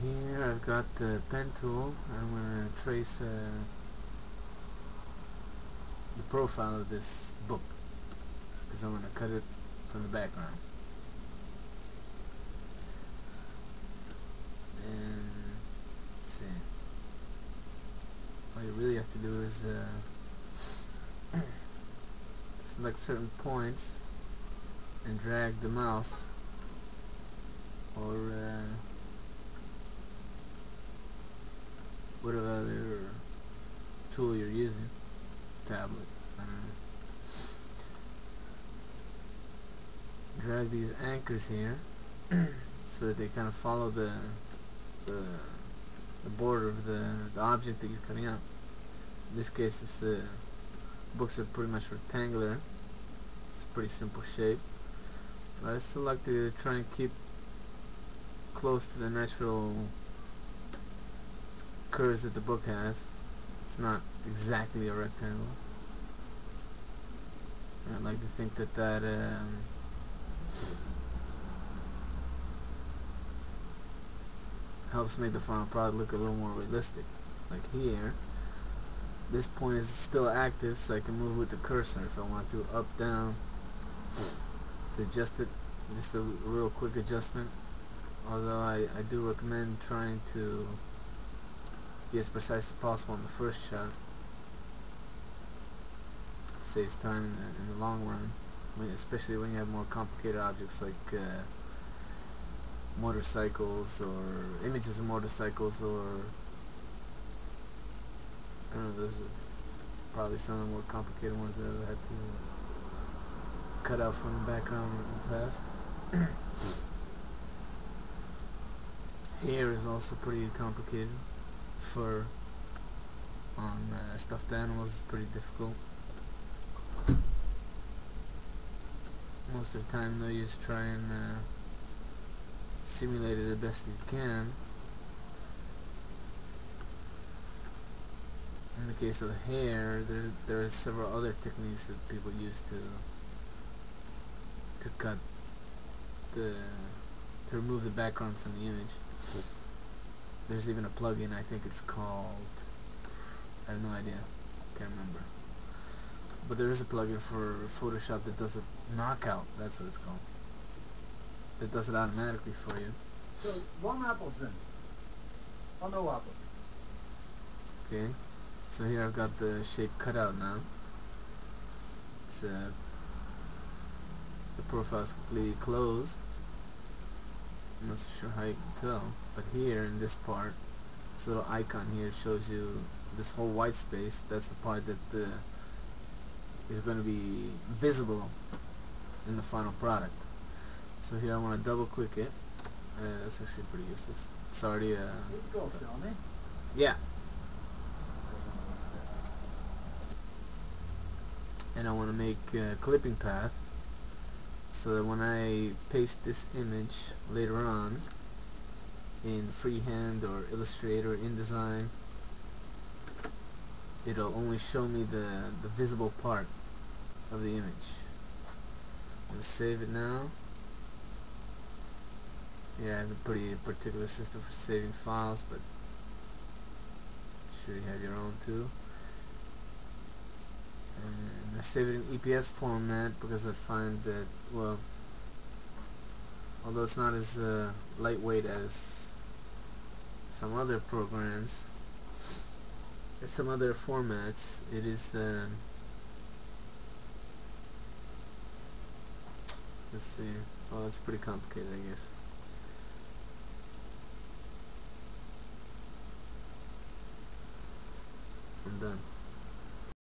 Here I've got the pen tool. I'm going to trace the profile of this book because I'm going to cut it from the background. And let's see. All you really have to do is select certain points and drag the mouse or whatever other tool you're using, tablet, I don't know. Drag these anchors here so that they kind of follow the border of the object that you're cutting out. In this case, this books are pretty much rectangular. It's a pretty simple shape. But I still like to try and keep close to the natural curves that the book has. It's not exactly a rectangle. And I'd like to think that helps make the final product look a little more realistic. Like here, this point is still active, so I can move with the cursor if I want to, up, down, to adjust it. Just a real quick adjustment. Although I do recommend trying to be as precise as possible on the first shot. It saves time in the long run, especially when you have more complicated objects like motorcycles or images of motorcycles, or I don't know, those are probably some of the more complicated ones that I've had to cut out from the background in the past. Hair is also pretty complicated. Fur on stuffed animals is pretty difficult. Most of the time though, you just try and simulate it the best you can. In the case of hair, there are several other techniques that people use to cut to remove the background from the image. There's even a plugin, I think it's called, I have no idea, can't remember. But there is a plugin for Photoshop that does a knockout, that's what it's called. That does it automatically for you. So, one apple's then? Or no apple? Okay, so here I've got the shape cut out now. It's, the profile is completely closed. I'm not so sure how you can tell, but here in this part, this little icon here shows you this whole white space. That's the part that is going to be visible in the final product. So here I want to double click it. That's actually pretty useless. It's already yeah. And I want to make a clipping path so that when I paste this image later on in freehand or Illustrator or InDesign, it'll only show me the visible part of the image. I'm going to save it now. Yeah, I have a pretty particular system for saving files, but I'm sure you have your own too. And I save it in EPS format because I find that, well, although it's not as lightweight as some other programs, as some other formats, it is let's see, well, it's pretty complicated, I guess.